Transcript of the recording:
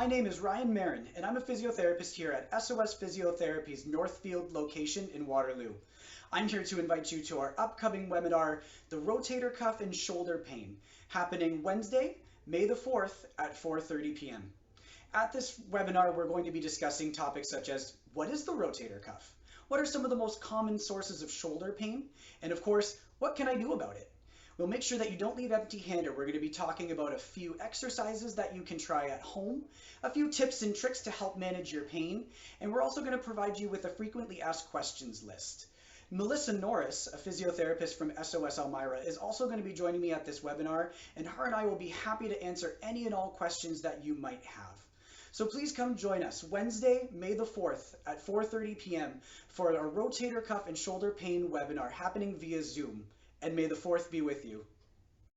My name is Ryan Marin, and I'm a physiotherapist here at SOS Physiotherapy's Northfield location in Waterloo. I'm here to invite you to our upcoming webinar, The Rotator Cuff and Shoulder Pain, happening Wednesday, May the 4th at 4:30 p.m. At this webinar, we're going to be discussing topics such as, what is the rotator cuff? What are some of the most common sources of shoulder pain? And of course, what can I do about it? We'll make sure that you don't leave empty-handed. We're going to be talking about a few exercises that you can try at home, a few tips and tricks to help manage your pain, and we're also going to provide you with a frequently asked questions list. Melissa Norris, a physiotherapist from SOS Elmira, is also going to be joining me at this webinar, and her and I will be happy to answer any and all questions that you might have. So please come join us Wednesday, May the 4th at 4:30 p.m. for our rotator cuff and shoulder pain webinar happening via Zoom. And may the 4th be with you.